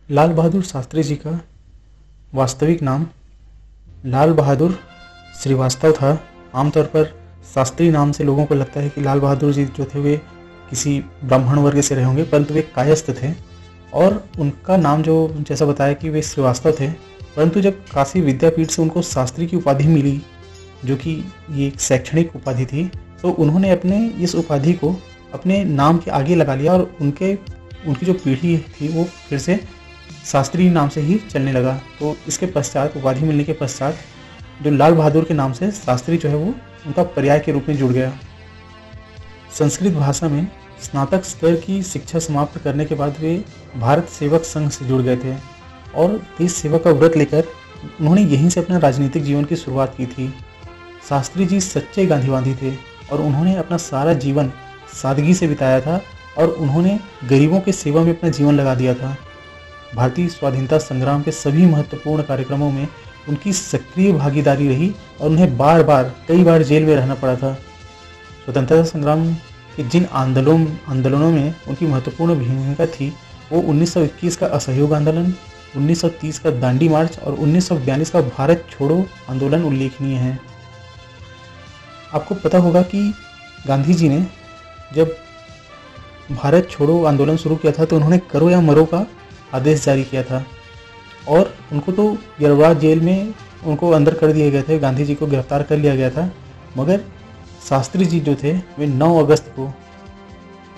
लाल बहादुर शास्त्री जी का वास्तविक नाम लाल बहादुर श्रीवास्तव था। आमतौर पर शास्त्री नाम से लोगों को लगता है कि लाल बहादुर जी जो थे वे किसी ब्राह्मण वर्ग से रहे होंगे, परंतु वे कायस्थ थे और उनका नाम जो जैसा बताया कि वे श्रीवास्तव थे। परंतु जब काशी विद्यापीठ से उनको शास्त्री की उपाधि मिली, जो कि ये एक शैक्षणिक उपाधि थी, तो उन्होंने अपने इस उपाधि को अपने नाम के आगे लगा लिया और उनकी जो पीढ़ी थी वो फिर से शास्त्री नाम से ही चलने लगा। तो इसके पश्चात उपाधि मिलने के पश्चात जो लाल बहादुर के नाम से शास्त्री जो है वो उनका पर्याय के रूप में जुड़ गया। संस्कृत भाषा में स्नातक स्तर की शिक्षा समाप्त करने के बाद वे भारत सेवक संघ से जुड़ गए थे और देश सेवा का व्रत लेकर उन्होंने यहीं से अपना राजनीतिक जीवन की शुरुआत की थी। शास्त्री जी सच्चे गांधीवादी थे और उन्होंने अपना सारा जीवन सादगी से बिताया था और उन्होंने गरीबों की सेवा में अपना जीवन लगा दिया था। भारतीय स्वाधीनता संग्राम के सभी महत्वपूर्ण कार्यक्रमों में उनकी सक्रिय भागीदारी रही और उन्हें कई बार जेल में रहना पड़ा था। स्वतंत्रता संग्राम के जिन आंदोलनों में उनकी महत्वपूर्ण भूमिका थी वो 1921 का असहयोग आंदोलन, 1930 का दांडी मार्च और 1942 का भारत छोड़ो आंदोलन उल्लेखनीय है। आपको पता होगा कि गांधी जी ने जब भारत छोड़ो आंदोलन शुरू किया था तो उन्होंने करो या मरो का आदेश जारी किया था और उनको तो यरवाद जेल में उनको अंदर कर दिए गए थे, गांधी जी को गिरफ्तार कर लिया गया था। मगर शास्त्री जी जो थे वे 9 अगस्त को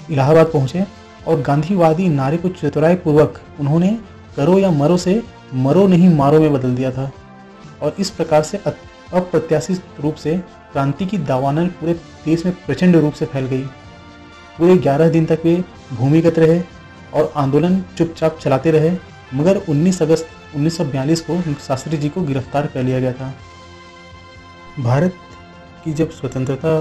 इलाहाबाद पहुंचे और गांधीवादी नारे को चतुराई पूर्वक उन्होंने करो या मरो से मरो नहीं मारो में बदल दिया था और इस प्रकार से अप्रत्याशित रूप से क्रांति की दावानल पूरे देश में प्रचंड रूप से फैल गई। पूरे 11 दिन तक वे भूमिगत रहे और आंदोलन चुपचाप चलाते रहे, मगर 19 अगस्त 1942 को शास्त्री जी को गिरफ्तार कर लिया गया था। भारत की जब स्वतंत्रता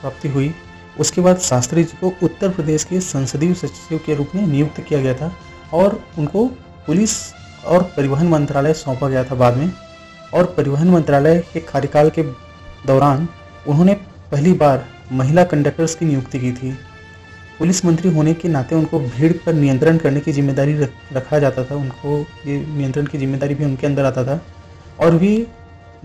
प्राप्ति हुई उसके बाद शास्त्री जी को उत्तर प्रदेश के संसदीय सचिव के रूप में नियुक्त किया गया था और उनको पुलिस और परिवहन मंत्रालय सौंपा गया था बाद में। और परिवहन मंत्रालय के कार्यकाल के दौरान उन्होंने पहली बार महिला कंडक्टर्स की नियुक्ति की थी। पुलिस मंत्री होने के नाते उनको भीड़ पर नियंत्रण करने की जिम्मेदारी रखा जाता था, उनको ये नियंत्रण की जिम्मेदारी भी उनके अंदर आता था और वे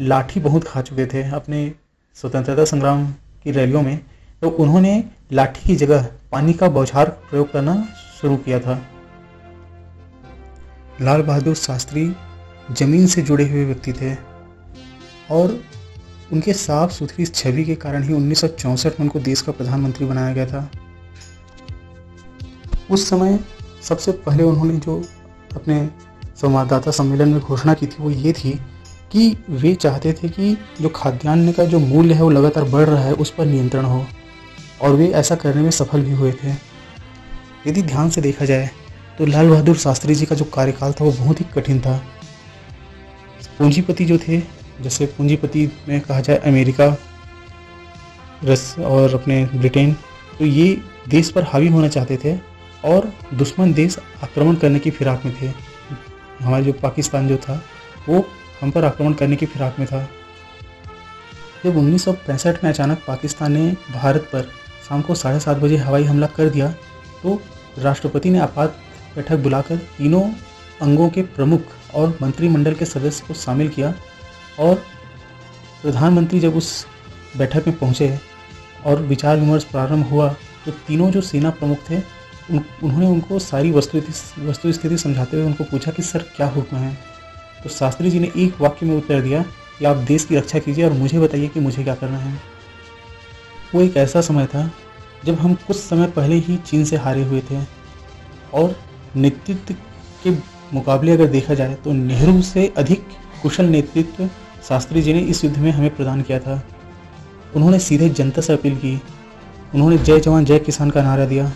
लाठी बहुत खा चुके थे अपने स्वतंत्रता संग्राम की रैलियों में, तो उन्होंने लाठी की जगह पानी का बौछार प्रयोग करना शुरू किया था। लाल बहादुर शास्त्री जमीन से जुड़े हुए व्यक्ति थे और उनके साफ सुथरी छवि के कारण ही 1964 में उनको देश का प्रधानमंत्री बनाया गया था। उस समय सबसे पहले उन्होंने जो अपने संवाददाता सम्मेलन में घोषणा की थी वो ये थी कि वे चाहते थे कि जो खाद्यान्न का जो मूल्य है वो लगातार बढ़ रहा है उस पर नियंत्रण हो और वे ऐसा करने में सफल भी हुए थे। यदि ध्यान से देखा जाए तो लाल बहादुर शास्त्री जी का जो कार्यकाल था वो बहुत ही कठिन था। पूंजीपति जो थे, जैसे पूंजीपति में कहा जाए अमेरिका, रूस और अपने ब्रिटेन, तो ये देश पर हावी होना चाहते थे और दुश्मन देश आक्रमण करने की फिराक में थे। हमारा जो पाकिस्तान जो था वो हम पर आक्रमण करने की फिराक में था। जब 1965 में अचानक पाकिस्तान ने भारत पर शाम को 7:30 बजे हवाई हमला कर दिया तो राष्ट्रपति ने आपात बैठक बुलाकर तीनों अंगों के प्रमुख और मंत्रिमंडल के सदस्य को शामिल किया और प्रधानमंत्री जब उस बैठक में पहुंचे और विचार विमर्श प्रारंभ हुआ तो तीनों जो सेना प्रमुख थे उन्होंने उनको सारी वस्तु स्थिति समझाते हुए उनको पूछा कि सर क्या हुक्म है। तो शास्त्री जी ने एक वाक्य में उत्तर दिया कि आप देश की रक्षा कीजिए और मुझे बताइए कि मुझे क्या करना है। वो एक ऐसा समय था जब हम कुछ समय पहले ही चीन से हारे हुए थे और नेतृत्व के मुकाबले अगर देखा जाए तो नेहरू से अधिक कुशल नेतृत्व शास्त्री जी ने इस युद्ध में हमें प्रदान किया था। उन्होंने सीधे जनता से अपील की, उन्होंने जय जवान जय किसान का नारा दिया।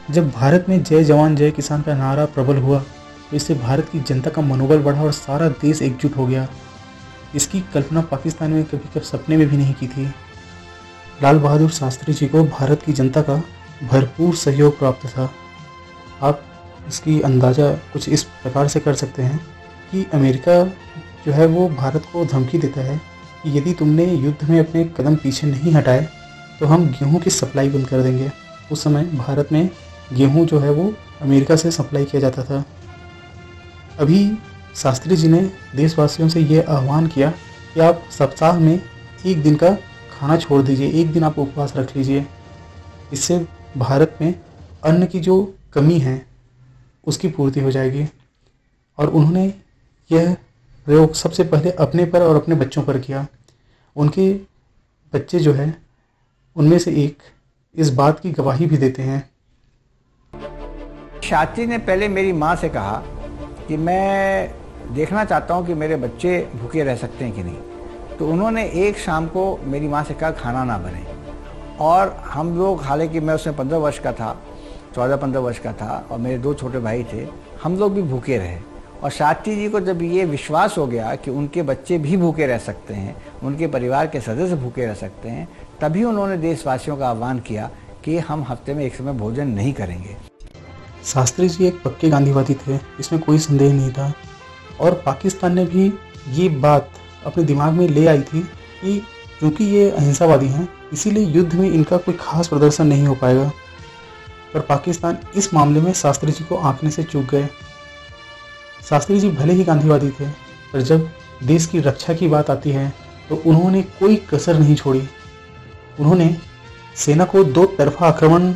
जब भारत में जय जवान जय किसान का नारा प्रबल हुआ तो इससे भारत की जनता का मनोबल बढ़ा और सारा देश एकजुट हो गया। इसकी कल्पना पाकिस्तान में कभी सपने में भी नहीं की थी। लाल बहादुर शास्त्री जी को भारत की जनता का भरपूर सहयोग प्राप्त था। आप इसकी अंदाज़ा कुछ इस प्रकार से कर सकते हैं कि अमेरिका जो है वो भारत को धमकी देता है कि यदि तुमने युद्ध में अपने कदम पीछे नहीं हटाए तो हम गेहूं की सप्लाई बंद कर देंगे। उस समय भारत में गेहूं जो है वो अमेरिका से सप्लाई किया जाता था। अभी शास्त्री जी ने देशवासियों से ये आह्वान किया कि आप सप्ताह में एक दिन का खाना छोड़ दीजिए, एक दिन आप उपवास रख लीजिए। इससे भारत में अन्न की जो कमी है उसकी पूर्ति हो जाएगी। और उन्होंने यह प्रयोग सबसे पहले अपने पर और अपने बच्चों पर किया। उनके बच्चे जो है उनमें से एक इस बात की गवाही भी देते हैं। शास्त्री ने पहले मेरी माँ से कहा कि मैं देखना चाहता हूँ कि मेरे बच्चे भूखे रह सकते हैं कि नहीं। तो उन्होंने एक शाम को मेरी माँ से कहा खाना ना बने, और हम लोग, हालांकि मैं उसमें 15 वर्ष का था, 14-15 वर्ष का था, और मेरे 2 छोटे भाई थे, हम लोग भी भूखे रहे। और शास्त्री जी को जब ये विश्वास हो गया कि उनके बच्चे भी भूखे रह सकते हैं, उनके परिवार के सदस्य भूखे रह सकते हैं, तभी उन्होंने देशवासियों का आह्वान किया कि हम हफ्ते में एक समय भोजन नहीं करेंगे। शास्त्री जी एक पक्के गांधीवादी थे, इसमें कोई संदेह नहीं था। और पाकिस्तान ने भी ये बात अपने दिमाग में ले आई थी कि क्योंकि ये अहिंसावादी हैं, इसीलिए युद्ध में इनका कोई खास प्रदर्शन नहीं हो पाएगा। पर पाकिस्तान इस मामले में शास्त्री जी को आंकने से चूक गए। शास्त्री जी भले ही गांधीवादी थे, पर जब देश की रक्षा की बात आती है तो उन्होंने कोई कसर नहीं छोड़ी। उन्होंने सेना को 2 तरफा आक्रमण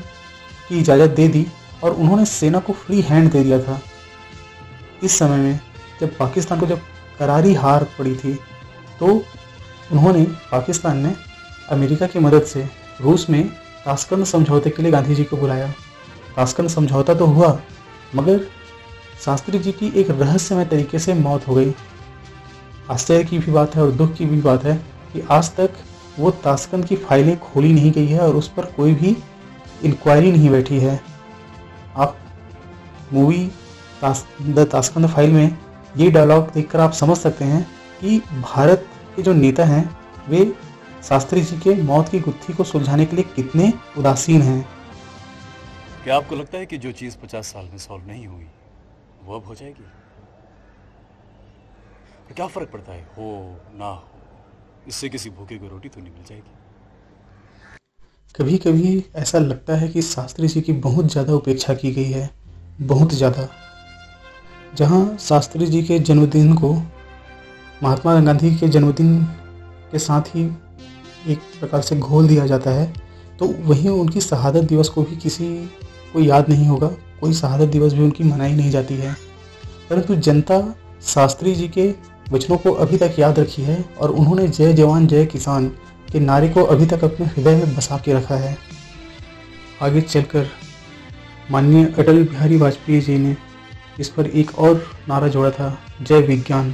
की इजाज़त दे दी और उन्होंने सेना को फ्री हैंड दे दिया था। इस समय में जब पाकिस्तान को जब करारी हार पड़ी थी, तो उन्होंने, पाकिस्तान ने अमेरिका की मदद से रूस में ताशकंद समझौते के लिए गांधी जी को बुलाया। ताशकंद समझौता तो हुआ, मगर शास्त्री जी की एक रहस्यमय तरीके से मौत हो गई। आश्चर्य की भी बात है और दुख की भी बात है कि आज तक वो ताशकंद की फाइलें खोली नहीं गई है और उस पर कोई भी इंक्वायरी नहीं बैठी है। आप मूवी द ताशकंद फाइल में ये डायलॉग देखकर आप समझ सकते हैं कि भारत के जो नेता हैं वे शास्त्री जी के मौत की गुत्थी को सुलझाने के लिए कितने उदासीन हैं। क्या आपको लगता है कि जो चीज़ 50 साल में सॉल्व नहीं हुई वो अब हो जाएगी? तो क्या फर्क पड़ता है हो ना हो, इससे किसी भूखे को रोटी तो नहीं मिल जाएगी। कभी कभी ऐसा लगता है कि शास्त्री जी की बहुत ज़्यादा उपेक्षा की गई है, बहुत ज़्यादा। जहाँ शास्त्री जी के जन्मदिन को महात्मा गांधी के जन्मदिन के साथ ही एक प्रकार से घोल दिया जाता है, तो वहीं उनकी शहादत दिवस को भी किसी को याद नहीं होगा, कोई शहादत दिवस भी उनकी मनाई नहीं जाती है। परंतु जनता शास्त्री जी के वचनों को अभी तक याद रखी है और उन्होंने जय जवान जय किसान के नारे को अभी तक अपने हृदय में बसा के रखा है। आगे चलकर माननीय अटल बिहारी वाजपेयी जी ने इस पर एक और नारा जोड़ा था, जय विज्ञान।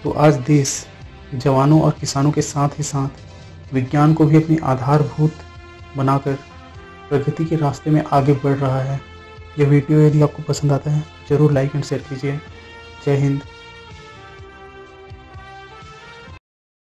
तो आज देश जवानों और किसानों के साथ ही साथ विज्ञान को भी अपनी आधारभूत बनाकर प्रगति के रास्ते में आगे बढ़ रहा है। यह वीडियो यदि आपको पसंद आता है ज़रूर लाइक एंड शेयर कीजिए। जय हिंद।